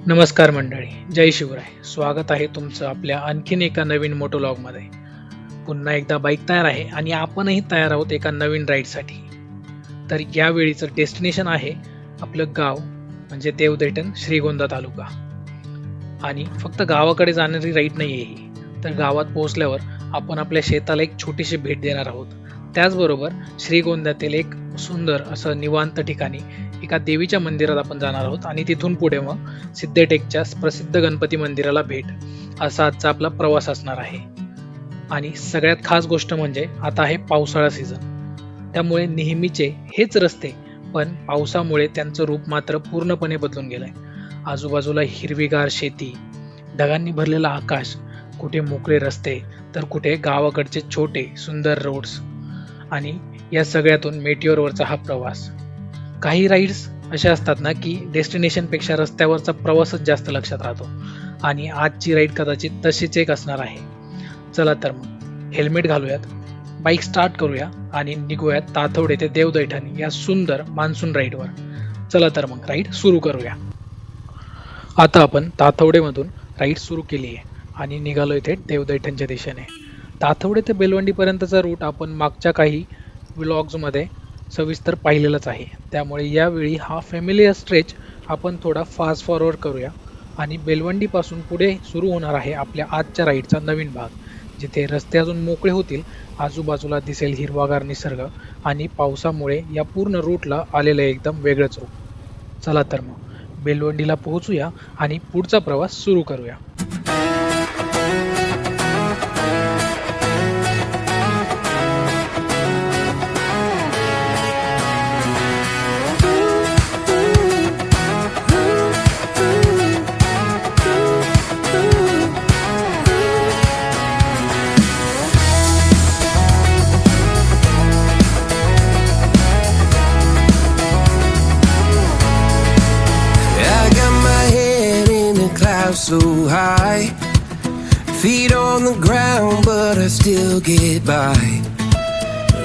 नमस्कार मंडळी, जय शिवराय. स्वागत आहे तुमचं आपल्या आणखीन एका नवीन मोटोलॉगमध्ये. पुन्हा एकदा बाईक तयार आहे आणि आपणही तयार आहोत एका नवीन राईडसाठी. तर यावेळीचं डेस्टिनेशन आहे आपलं गाव म्हणजे देवदैठण, श्रीगोंदा तालुका. आणि फक्त गावाकडे जाणारी राईड नाही आहे ही, तर गावात पोहोचल्यावर आपण आपल्या शेताला एक छोटीशी भेट देणार आहोत. त्याचबरोबर श्रीगोंद्यातील एक सुंदर असं निवांत ठिकाणी एका देवीच्या मंदिरात आपण जाणार आहोत आणि तिथून पुढे मग सिद्धटेकच्या प्रसिद्ध गणपती मंदिराला भेट, असा आजचा आपला प्रवास असणार आहे. आणि सगळ्यात खास गोष्ट म्हणजे आता आहे पावसाळा सीझन, त्यामुळे नेहमीचे हेच रस्ते पण पावसामुळे त्यांचं रूप मात्र पूर्णपणे बदलून गेलंय. आजूबाजूला हिरवीगार शेती, ढगांनी भरलेला आकाश, कुठे मोकळे रस्ते तर कुठे गावाकडचे छोटे सुंदर रोड्स, आणि या सगळ्यातून मेटिओरवरचा हा प्रवास. काही राईड्स अशा असतात ना की डेस्टिनेशनपेक्षा रस्त्यावरचा प्रवासच जास्त लक्षात राहतो, आणि आजची राईड कदाचित तशीच एक असणार आहे. चला तर मग हेल्मेट घालूयात, बाईक स्टार्ट करूया आणि निघूयात ताथवडे ते देवदैठण या सुंदर मान्सून राईडवर. चला तर मग राईड सुरू करूया. आता आपण ताथवडेमधून राईड सुरू केली आहे आणि निघालोय थेट देवदैठणच्या दिशेने. ताथवडे ते बेलवंडीपर्यंतचा रूट आपण मागच्या काही व्लॉग्समध्ये सविस्तर पाहिलेलंच आहे, त्यामुळे यावेळी हा फॅमिलियर स्ट्रेच आपण थोडा फास्ट फॉरवर्ड करूया आणि बेलवंडीपासून पुढे सुरू होणार आहे आपल्या आजच्या राईडचा नवीन भाग, जिथे रस्ते अजून मोकळे होतील, आजूबाजूला दिसेल हिरवागार निसर्ग आणि पावसामुळे या पूर्ण रूटला आलेलं एकदम वेगळंच रूप. चला तर मग बेलवंडीला पोहोचूया आणि पुढचा प्रवास सुरू करूया. So high, feet on the ground, but I still get by.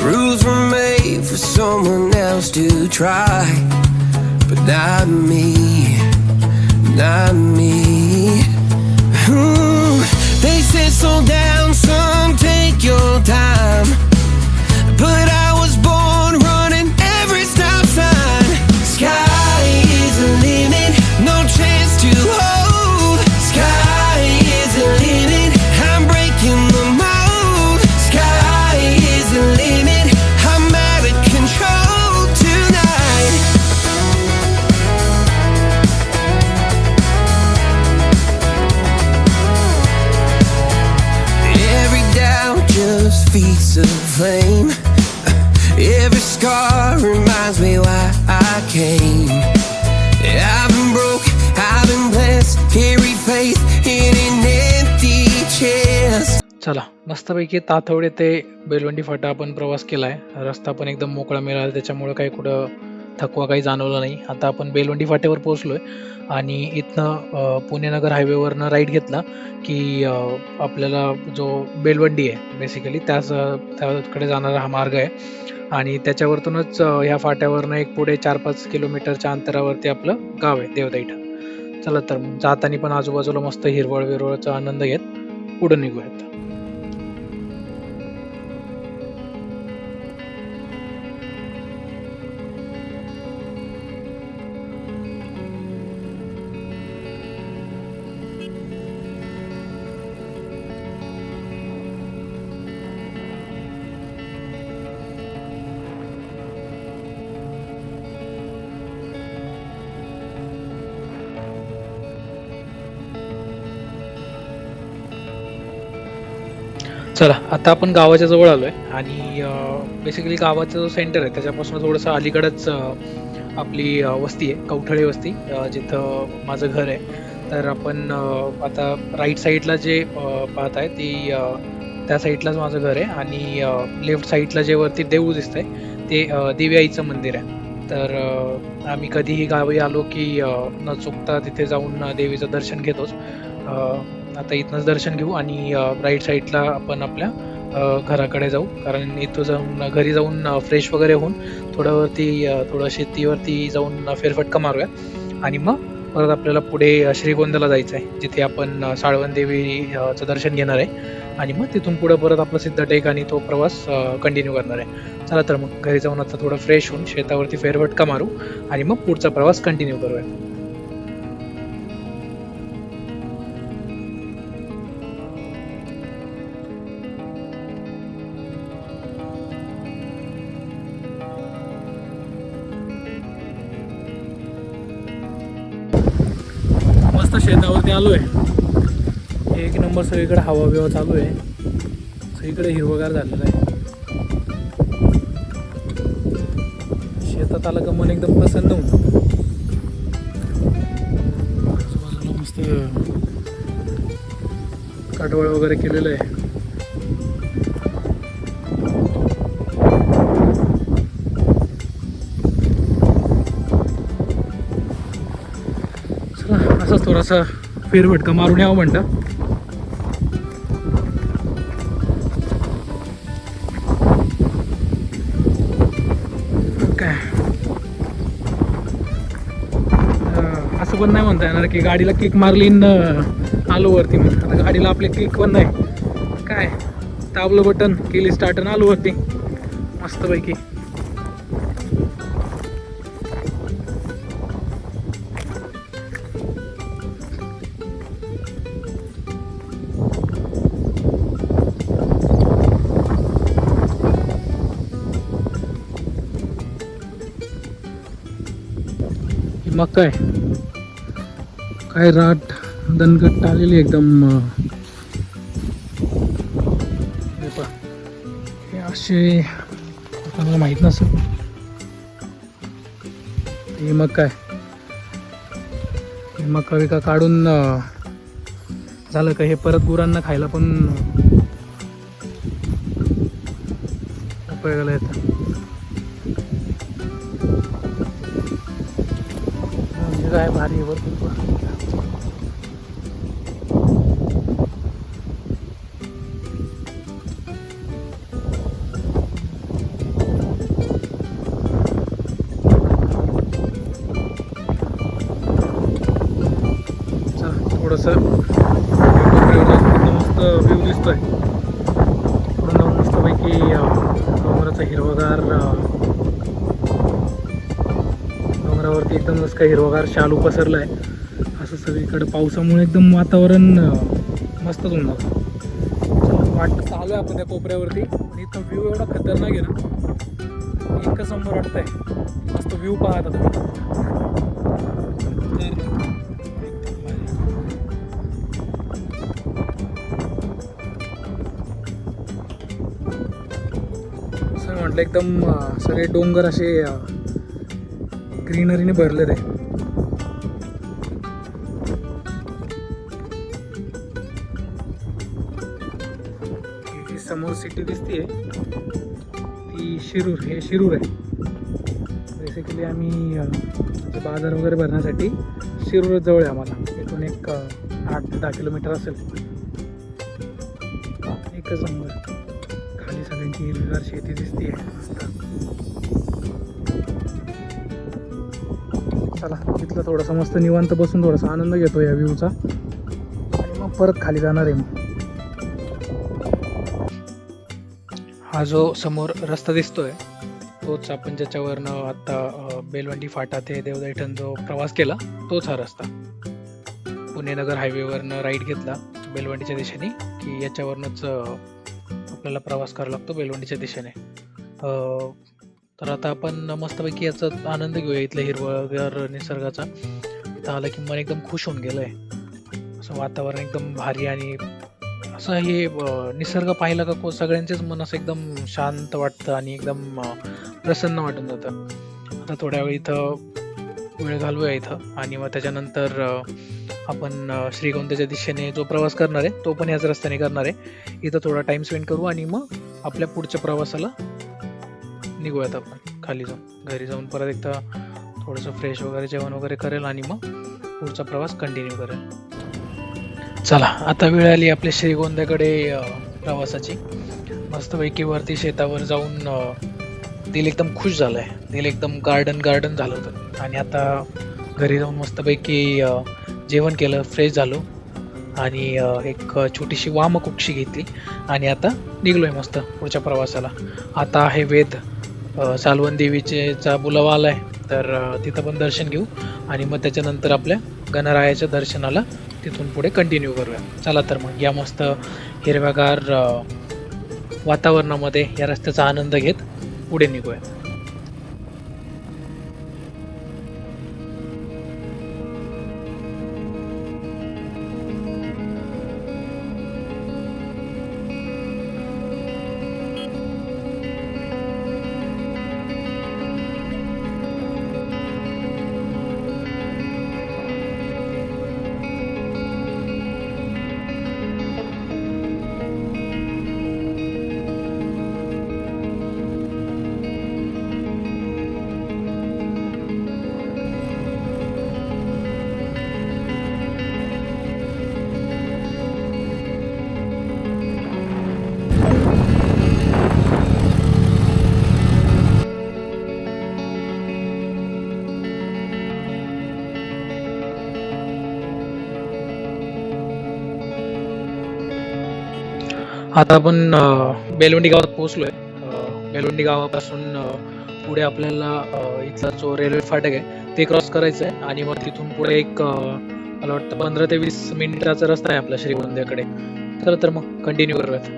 Rules were made for someone else to try, but not me, not me. They said slow down, son, take your time, but I was born running every stop sign. Sky is the limit, no chance to hold. Feet of flame, every scar reminds me why I came. I've been broke, I've been blessed, carry faith in an empty chest. चला, मस्तपैकी ताथवडे ते बेलवंडी फाटा आपण प्रवास केलाय. रस्ता पण एकदम मोकळा मिळाला, त्याच्यामुळे काही कुठं थकवा काही जाणवला नाही. आता आपण बेलवंडी फाट्यावर पोहोचलोय आणि इथनं पुणे नगर हायवेवरनं राईड घेतला की आपल्याला जो बेलवंडी आहे बेसिकली त्याकडे जाणारा हा मार्ग आहे, आणि त्याच्यावरतूनच ह्या फाट्यावरनं एक पुढे 4-5 किलोमीटरच्या अंतरावरती आपलं गाव आहे देवदैठण. चला तर जाताना पण आजूबाजूला मस्त हिरवळ विरवळचा आनंद घेत पुढे निघूयात. चला, आता आपण गावाच्या जवळ आलोय आणि बेसिकली गावाचं जो सेंटर आहे त्याच्यापासून थोडंसं अलीकडंच आपली वस्ती आहे, कवठळे वस्ती, जिथं माझं घर आहे. तर आपण आता राईट साईडला जे पाहत आहे ती त्या साईडलाच माझं घर आहे, आणि लेफ्ट साईडला जे वरती देऊळ दिसतंय ते देवी आईचं मंदिर आहे. तर आम्ही कधीही गावी आलो की न चुकता तिथे जाऊन देवीचं दर्शन घेतोच. आता इथनंच दर्शन घेऊ आणि राईट साईडला आपण आपल्या घराकडे जाऊ, कारण इथं जाऊन घरी जाऊन फ्रेश वगैरे होऊन थोडं शेतीवरती जाऊन फेरफटका मारूया आणि मग परत आपल्याला पुढे श्रीगोंद्याला जायचं आहे, जिथे आपण साळवन देवीचं दर्शन घेणार आहे आणि मग तिथून पुढे परत आपला सिद्धटेक आणि तो प्रवास कंटिन्यू करणार आहे. चला तर मग घरी जाऊन आता थोडं फ्रेश होऊन शेतावरती फेरफटका मारू आणि मग पुढचा प्रवास कंटिन्यू करूया. मस्त शेतावरती आलोय. एक नंबर सगळीकडे हवा बिवा चालू आहे, सगळीकडे हिरवगार झालेलं आहे. शेतात आलं का मन एकदम प्रसन्न होतं. आजूबाजूला मस्त काटवळ वगैरे केलेलं आहे. असंच थोडासा फेरफटका मारून यावं म्हणतं. काय असं पण नाही म्हणता येणार की गाडीला किक मारली आलो वरती. मग आता गाडीला आपले किक पण नाही, काय दाबलं बटन केली स्टार्ट आणि आलो वरती मस्तपैकी. मग काय राट दणकट आलेली एकदम. हे असे आपल्याला माहित नसेल. हे मग काय मका विका काढून झालं का हे परत गुरांना खायला पण उपयोगाला येतं. काय भारी वर थोडस मस्त व्ह्यू दिसतोय. पुढून जाऊन मस्तपैकी डोंगराचा हिरवगार, डोंगरावरती एकदम जसं काही हिरवगार शालू पसरला आहे. असं सगळीकडे पावसामुळे एकदम वातावरण मस्तच होऊन जातं. वाटतं चालू आहे आपण त्या कोपऱ्यावरती आणि इथं व्ह्यू एवढा खतरनाक आहे ना, इतकं समोर वाटतंय. मस्त व्ह्यू पाहत आता. असं म्हटलं एकदम सगळे डोंगर असे ग्रीनरीने भरले ते. जी समोर सिटी दिसतीये ती शिरूर, हे शिरूर आहे. बेसिकली आम्ही बाजार वगैरे भरण्यासाठी शिरूर जवळ आहे आम्हाला. इथून एक 8 ते 10 किलोमीटर असेल. एकच समोर खाली सगळ्यांची हिरवीगार शेती दिसतीये मस्त. चला इथलं थोडंसं मस्त निवांत बसून थोडासा आनंद घेतो या व्ह्यूचा आणि मग परत खाली जाणार आहे. मग हा जो समोर रस्ता दिसतोय तोच आपण ज्याच्यावरनं आता बेलवंडी फाटा ते देवदैठण जो प्रवास केला तोच हा रस्ता. पुणे नगर हायवेवरनं राईट घेतला बेलवंडीच्या दिशेने की याच्यावरनंच आपल्याला प्रवास करावा लागतो बेलवंडीच्या दिशेने. तर आता आपण मस्तपैकी याचा आनंद घेऊया इथल्या हिरवगार निसर्गाचा. इथं आलं की मन एकदम खुश होऊन गेलंय. असं वातावरण एकदम भारी आणि असं हे निसर्ग पाहिला का सगळ्यांचेच मन असं एकदम शांत वाटतं आणि एकदम प्रसन्न वाटून जातं. आता थोड्या वेळ इथं वेळ घालवूया इथं आणि मग त्याच्यानंतर आपण श्रीगोंद्याच्या दिशेने जो प्रवास करणार आहे तो पण याच रस्त्याने करणार आहे. इथं थोडा टाइम स्पेंड करू आणि मग आपल्या पुढच्या प्रवासाला निघूयात आपण खाली जाऊन. घरी जाऊन परत एकदा थोडंसं फ्रेश वगैरे जेवण वगैरे करेल आणि मग पुढचा प्रवास कंटिन्यू करेल. चला आता वेळ आली आपल्या श्रीगोंद्याकडे प्रवासाची. मस्तपैकी वरती शेतावर जाऊन दिल एकदम खुश झालंय. दिल एकदम गार्डन झालं होतं आणि आता घरी जाऊन मस्तपैकी जेवण केलं, फ्रेश झालो आणि एक छोटीशी वामकुक्षी घेतली आणि आता निघलोय मस्त पुढच्या प्रवासाला. आता आहे वेध सालवण देवीचा बुलावा आलाय, तर तिथं पण दर्शन घेऊ आणि मग त्याच्यानंतर आपल्या गणरायाच्या दर्शनाला तिथून पुढे कंटिन्यू करूया. चला तर मग या मस्त हिरव्यागार वातावरणामध्ये या रस्त्याचा आनंद घेत पुढे निघूया. आता आपण बेलवंडी गावात पोहोचलोय. बेलवंडी गावापासून पुढे आपल्याला इथला जो रेल्वे फाटक आहे ते क्रॉस करायचं आहे आणि मग तिथून पुढे एक मला वाटतं 15 ते 20 मिनिटाचा रस्ता आहे आपला श्रीगोंद्याकडे. चला तर मग कंटिन्यू करूयात.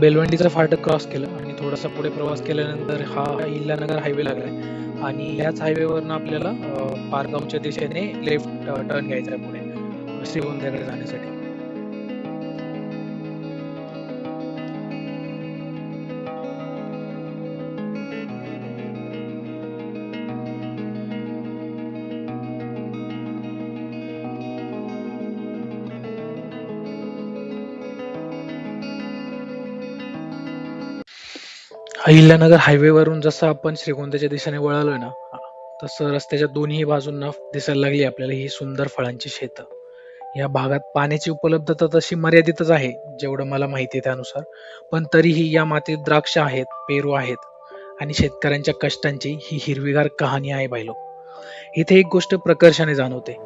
बेलवंडीचा फाटक क्रॉस केलं आणि थोडासा पुढे प्रवास केल्यानंतर हा इल्लानगर हायवे लागलाय आणि ह्याच हायवेवरनं आपल्याला पारगावच्या दिशेने लेफ्ट टर्न घ्यायचा आहे पुढे श्रीगोंद्याकडे जाण्यासाठी. अहिल्यानगर हायवेवरून जसं आपण श्रीगोंद्याच्या दिशेने वळालोय ना, तसं रस्त्याच्या दोन्ही बाजूंना दिसायला लागली आपल्याला ही सुंदर फळांची शेतं. या भागात पाण्याची उपलब्धता तशी मर्यादितच आहे, जेवढं मला माहिती आहे त्यानुसार. पण तरीही या मातीत द्राक्ष आहेत, पेरू आहेत आणि शेतकऱ्यांच्या कष्टांची ही हिरवीगार कहाणी आहे बायलो. इथे एक गोष्ट प्रकर्षाने जाणवते.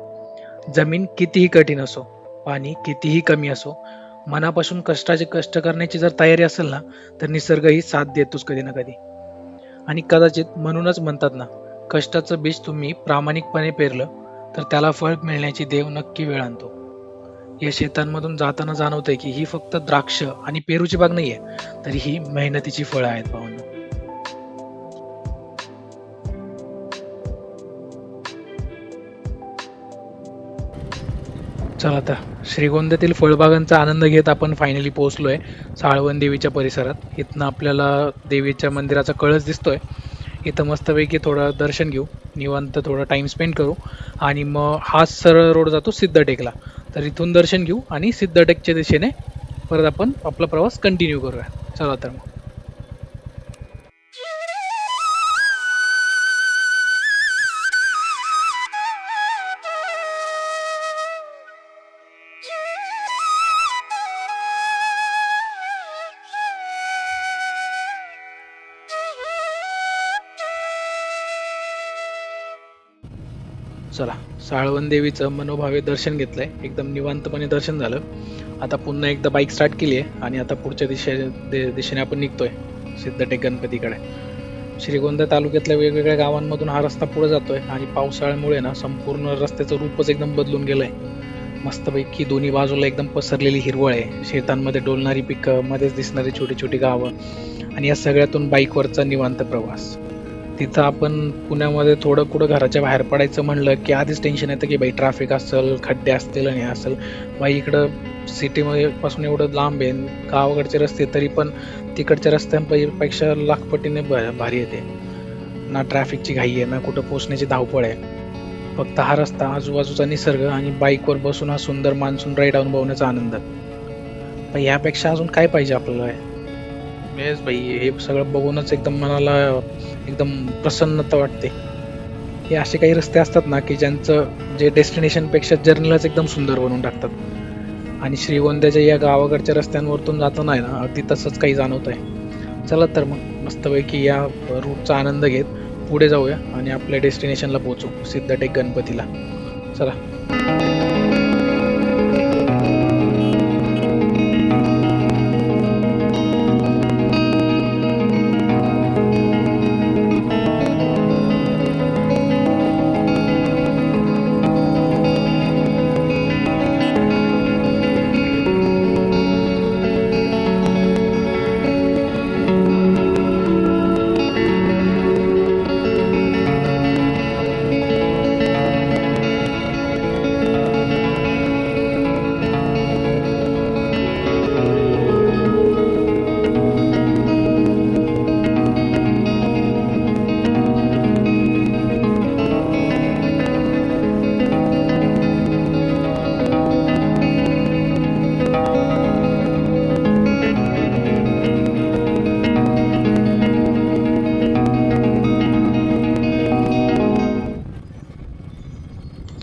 जमीन कितीही कठीण असो, पाणी कितीही कमी असो, मनापासून कष्ट करण्याची जर तयारी असेल ना, तर निसर्गही साथ देतोच कधी ना कधी. आणि कदाचित म्हणूनच म्हणतात ना, कष्टाचं बीज तुम्ही प्रामाणिकपणे पेरलं तर त्याला फळ मिळण्याची देव नक्की वेळ आणतो. या शेतांमधून जाताना जाणवतंय की ही फक्त द्राक्ष आणि पेरूची बाग नाहीये, तर ही मेहनतीची फळं आहेत भावांनो. चला आता श्रीगोंद्यातील फळबागांचा आनंद घेत आपण फायनली पोहोचलोय साळवन देवीच्या परिसरात. इथनं आपल्याला देवीच्या मंदिराचा कळस दिसतोय. इथं मस्तपैकी थोडं दर्शन घेऊ, निवांत थोडा टाइम स्पेंड करू आणि मग हा सरळ रोड जातो सिद्धटेकला. तर इथून दर्शन घेऊ आणि सिद्धटेकच्या दिशेने परत आपण आपला प्रवास कंटिन्यू करूया. चला तर मग. चला, साळवन देवीचं मनोभावे दर्शन घेतलंय, एकदम निवांतपणे दर्शन झालं. आता पुन्हा एकदा बाईक स्टार्ट केली आहे आणि आता पुढच्या दिशेने आपण निघतोय सिद्धटेक गणपतीकडे. श्रीगोंदा तालुक्यातल्या वेगवेगळ्या गावांमधून हा रस्ता पुढे जातोय आणि पावसाळ्यामुळे ना संपूर्ण रस्त्याचं रूपच एकदम बदलून गेलंय. मस्तपैकी दोन्ही बाजूला एकदम पसरलेली हिरवळ आहे, शेतांमध्ये डोलणारी पिकं, मध्येच दिसणारी छोटी छोटी गावं आणि या सगळ्यातून बाईकवरचा निवांत प्रवास. तिथं आपण पुण्यामध्ये थोडं कुठं घराच्या बाहेर पडायचं म्हणलं की आधीच टेन्शन येतं की बाई ट्रॅफिक असेल, खड्डे असतील आणि असेल. बाई इकडं सिटीमध्ये पासून एवढं लांब आहे, गावाकडचे रस्ते तरी पण तिकडच्या रस्त्यांपेक्षा लाखपटीने भारी येते. ना ट्रॅफिकची घाई आहे, ना कुठं पोहोचण्याची धावपळ आहे. फक्त हा रस्ता, आजूबाजूचा निसर्ग आणि बाईकवर बसून हा सुंदर मान्सून राईड अनुभवण्याचा आनंद. पण यापेक्षा अजून काय पाहिजे आपल्याला? बेस भाई, हे सगळं बघूनच एकदम मनाला एकदम प्रसन्नता वाटते. हे असे काही रस्ते असतात ना की ज्यांचं जे डेस्टिनेशनपेक्षा जर्नीलाच एकदम सुंदर बनवून टाकतात. आणि श्रीगोंद्याच्या या गावाकडच्या रस्त्यांवरतून जाताना आहे ना, अगदी तसंच काही जाणवत आहे. चला तर मग मस्तपैकी या रूटचा आनंद घेत पुढे जाऊया आणि आपल्या डेस्टिनेशनला पोहोचू, सिद्धटेक गणपतीला. चला.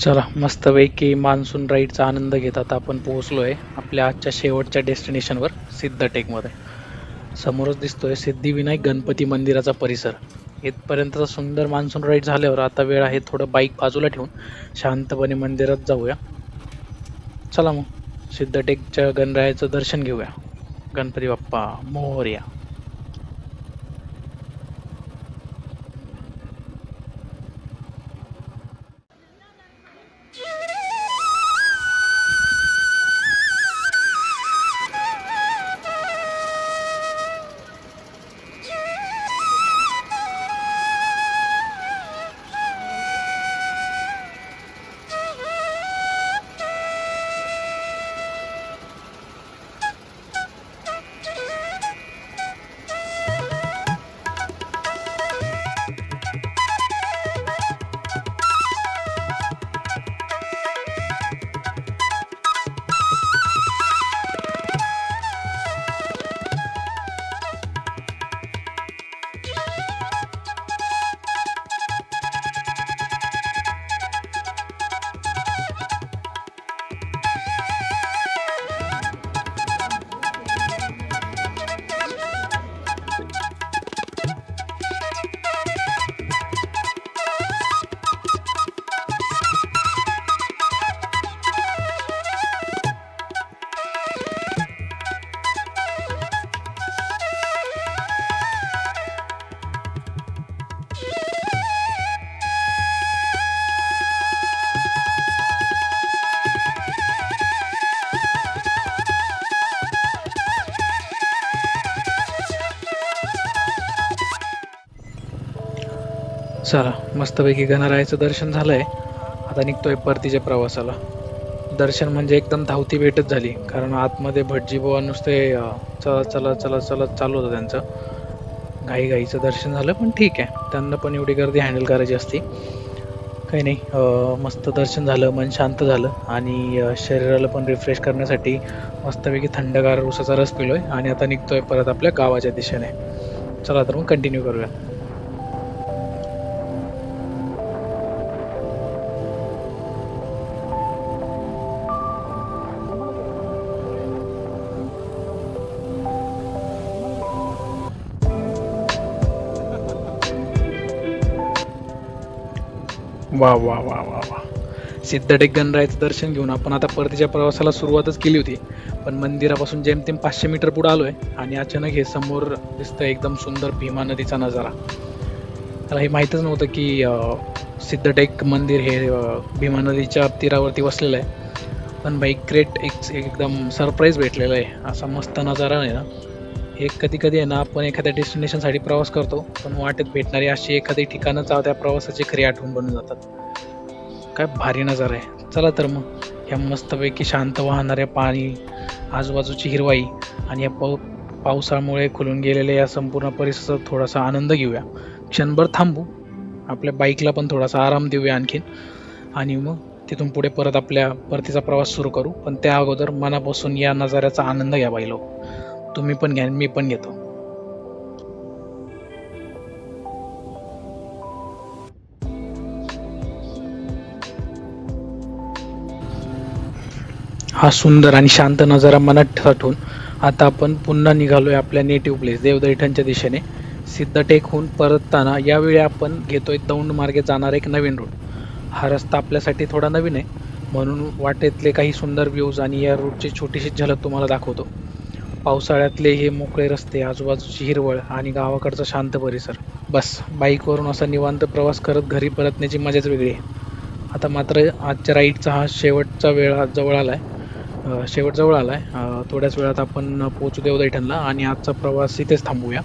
चला, मस्तपैकी मान्सून राईडचा आनंद घेत आता आपण पोहोचलो आहे आपल्या आजच्या शेवटच्या डेस्टिनेशनवर, सिद्धटेकमध्ये. समोरच दिसतोय सिद्धिविनायक गणपती मंदिराचा परिसर. इथपर्यंतचा सुंदर मान्सून राईड झाल्यावर आता वेळ आहे थोडं बाईक बाजूला ठेवून शांतपणे मंदिरात जाऊया. चला मग सिद्धटेकच्या गणरायाचं दर्शन घेऊया. गणपती बाप्पा मोरया. चला, मस्तपैकी गणरायाचं दर्शन झालंय. आता निघतोय परतीच्या प्रवासाला. दर्शन म्हणजे एकदम धावती भेटच झाली, कारण आतमध्ये भटजी बुवा नुसते चला चला चला चला चालू होतं त्यांचं. घाईचं दर्शन झालं, पण ठीक आहे, त्यांना पण एवढी गर्दी हँडल करायची असते. काही नाही, मस्त दर्शन झालं, मन शांत झालं आणि शरीराला पण रिफ्रेश करण्यासाठी मस्तपैकी थंडगार उसाचा रस पिलोय आणि आता निघतोय परत आपल्या गावाच्या दिशेने. चला तर मग कंटिन्यू करूया. वा वा वा वा वा. सिद्धटेक गणरायाचं दर्शन घेऊन आपण आता परतीच्या प्रवासाला सुरुवातच केली होती, पण मंदिरापासून जेमतेम 500 मीटर पुढे आलोय आणि अचानक हे समोर दिसतंय एकदम सुंदर भीमा नदीचा नजारा. मला हे माहीतच नव्हतं की सिद्धटेक मंदिर हे भीमा नदीच्या तीरावरती वसलेलं आहे. पण बाई ग्रेट, एकदम सरप्राईज भेटलेलं आहे. असा मस्त नजारा आहे ना. हे कधी कधी आहे ना, आपण एखाद्या डेस्टिनेशनसाठी प्रवास करतो, पण वाटेत भेटणारी अशी एखादी ठिकाणच त्या प्रवासाची खरी आठवण बनून जातात. काय भारी नजारा आहे. चला तर मग या मस्तपैकी शांत वाहणाऱ्या पाणी, आजूबाजूची हिरवाई आणि या पावसामुळे खुलून गेलेल्या या संपूर्ण परिसराचा थोडासा आनंद घेऊया. क्षणभर थांबू, आपल्या बाईकला पण थोडासा आराम देऊया आणखीन, आणि मग तिथून पुढे परत आपल्या परतीचा प्रवास सुरू करू. पण त्या अगोदर मनापासून या नजाऱ्याचा आनंद घ्या बाईलो. तुम्ही पण घ्या, मी पण घेतो. हा सुंदर आणि शांत नजारा मनात साठवून आता आपण पुन्हा निघालोय आपल्या नेटिव्ह प्लेस देवदैठणच्या दिशेने. सिद्धटेकहून परतताना यावेळी आपण घेतोय दौंड मार्गे जाणारा एक नवीन रूट. हा रस्ता आपल्यासाठी थोडा नवीन आहे, म्हणून वाटेतले काही सुंदर व्ह्यूज आणि या रूटची छोटीशी झलक तुम्हाला दाखवतो. पावसाळ्यातले हे मोकळे रस्ते, आजूबाजूची हिरवळ आणि गावाकडचा शांत परिसर, बस बाईकवरून असा निवांत प्रवास करत घरी परतण्याची मजाच वेगळी आहे. आता मात्र आजच्या राईडचा हा शेवट जवळ आलाय. थोड्याच वेळात आपण पोहोचू देवदैठणला आणि आजचा प्रवास इथेच थांबूया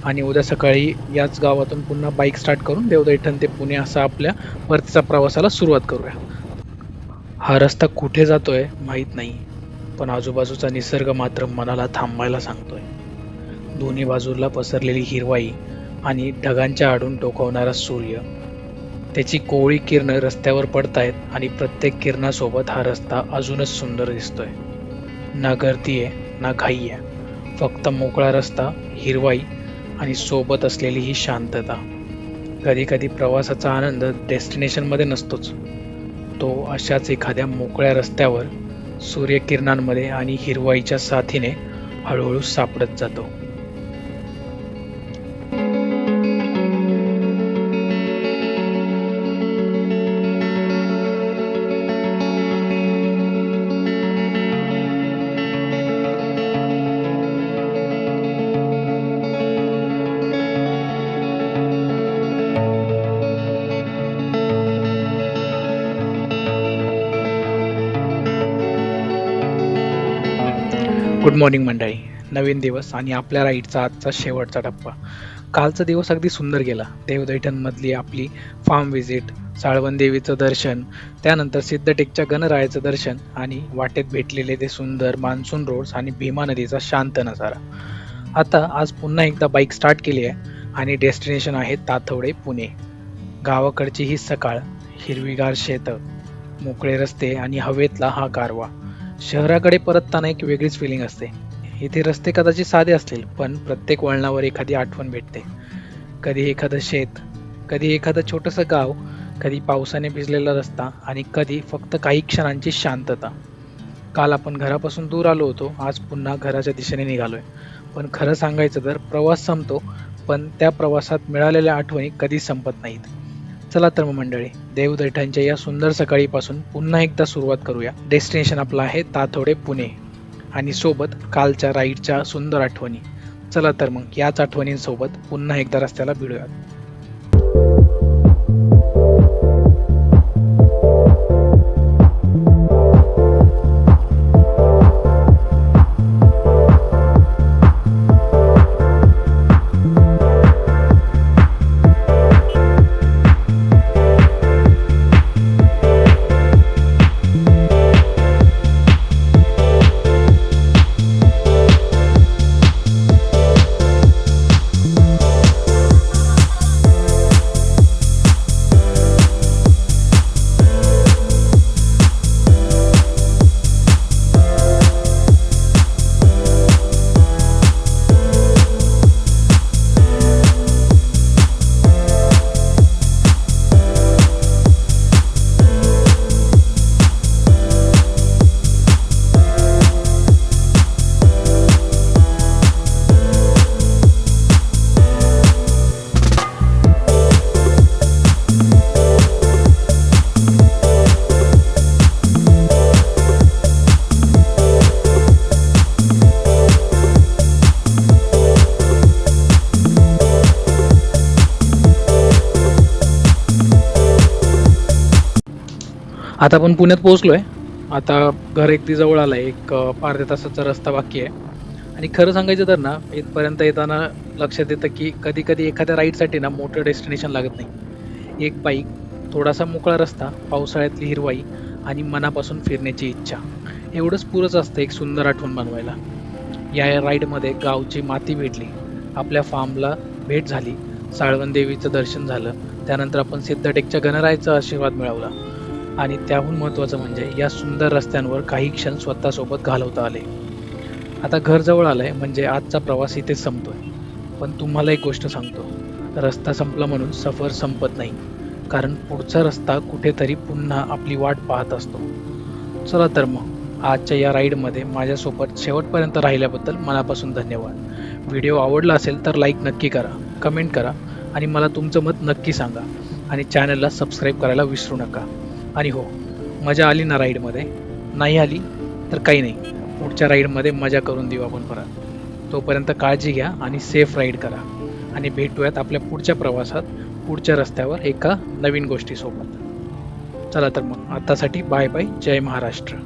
आणि उद्या सकाळी याच गावातून पुन्हा बाईक स्टार्ट करून देवदैठण ते पुणे असा आपल्या परतीचा प्रवासाला सुरुवात करूया. हा रस्ता कुठे जातोय माहीत नाही, पण आजूबाजूचा निसर्ग मात्र मनाला थांबायला सांगतोय. दोन्ही बाजूला पसरलेली हिरवाई आणि ढगांच्या आडून टोकावणारा सूर्य, त्याची कोवळी किरणं रस्त्यावर पडतायत आणि प्रत्येक किरणासोबत हा रस्ता अजूनच सुंदर दिसतोय. ना गर्दी आहे ना घाई आहे, फक्त मोकळा रस्ता, हिरवाई आणि सोबत असलेली ही शांतता. कधी कधी प्रवासाचा आनंद डेस्टिनेशनमध्ये नसतोच, तो अशाच एखाद्या मोकळ्या रस्त्यावर सूर्यकिरणांमध्ये आणि हिरवाईच्या साथीने हळूहळू सापडत जातो. गुड मॉर्निंग मंडळी. नवीन दिवस आणि आपल्या राईडचा आजचा शेवटचा टप्पा. कालचा दिवस अगदी सुंदर गेला. देवदैठणमधली आपली फार्म व्हिजिट, साळवन देवीचं दर्शन, त्यानंतर सिद्धटेकच्या गणरायाचं दर्शन आणि वाटेत भेटलेले ते सुंदर मान्सून रोड्स आणि भीमा नदीचा शांत नजारा. आता आज पुन्हा एकदा बाईक स्टार्ट केली आहे आणि डेस्टिनेशन आहे तातवडे पुणे. गावाकडची ही सकाळ, हिरवीगार शेतं, मोकळे रस्ते आणि हवेतला हा गारवा. शहराकडे परतताना एक वेगळीच फिलिंग असते. इथे रस्ते कदाचित साधे असतील, पण प्रत्येक वळणावर एखादी आठवण भेटते. कधी एखादं शेत, कधी एखादं छोटंसं गाव, कधी पावसाने भिजलेला रस्ता आणि कधी फक्त काही क्षणांची शांतता. काल आपण घरापासून दूर आलो होतो, आज पुन्हा घराच्या दिशेने निघालोय. पण खरं सांगायचं तर प्रवास संपतो, पण त्या प्रवासात मिळालेल्या आठवणी कधीच संपत नाहीत. चला तर मग मंडळी, देवदैठणच्या या सुंदर सकाळीपासून पुन्हा एकदा सुरुवात करूया. डेस्टिनेशन आपलं आहे तातवडे पुणे आणि सोबत कालच्या राईडच्या सुंदर आठवणी. चला तर मग याच आठवणींसोबत पुन्हा एकदा रस्त्याला भिडूयात. आता आपण पुण्यात पोहोचलोय. आता घर अगदी जवळ आलंय. एक अर्ध्या तासाचा रस्ता बाकी आहे. आणि खरं सांगायचं तर ना, इथपर्यंत येताना लक्षात येतं की कधी कधी एखाद्या राईडसाठी ना मोठं डेस्टिनेशन लागत नाही. एक बाईक, थोडासा मोकळा रस्ता, पावसाळ्यातली हिरवाई आणि मनापासून फिरण्याची इच्छा, एवढंच पुरंच असतं एक सुंदर आठवण बनवायला. या राईडमध्ये गावची माती भेटली, आपल्या फार्मला भेट झाली, साळवन देवीचं दर्शन झालं, त्यानंतर आपण सिद्धटेकच्या गणरायाचा आशीर्वाद मिळवला आणि त्याहून महत्त्वाचं म्हणजे या सुंदर रस्त्यांवर काही क्षण स्वतःसोबत घालवता आले. आता घर जवळ आलंय म्हणजे आजचा प्रवास इथेच संपतोय. पण तुम्हाला एक गोष्ट सांगतो, रस्ता संपला म्हणून सफर संपत नाही, कारण पुढचा रस्ता कुठेतरी पुन्हा आपली वाट पाहत असतो. चला तर मग आजच्या या राईडमध्ये माझ्यासोबत शेवटपर्यंत राहिल्याबद्दल मनापासून धन्यवाद. व्हिडिओ आवडला असेल तर लाईक नक्की करा, कमेंट करा आणि मला तुमचं मत नक्की सांगा आणि चॅनलला सबस्क्राईब करायला विसरू नका. आणि हो, मजा आली ना राईडमध्ये? नाही आली तर काही नाही, पुढच्या राईडमध्ये मजा करून देऊ आपण परत. तोपर्यंत काळजी घ्या आणि सेफ राईड करा आणि भेटूयात आपल्या पुढच्या प्रवासात पुढच्या रस्त्यावर एका नवीन गोष्टीसोबत. चला तर मग आतासाठी बाय बाय. जय महाराष्ट्र.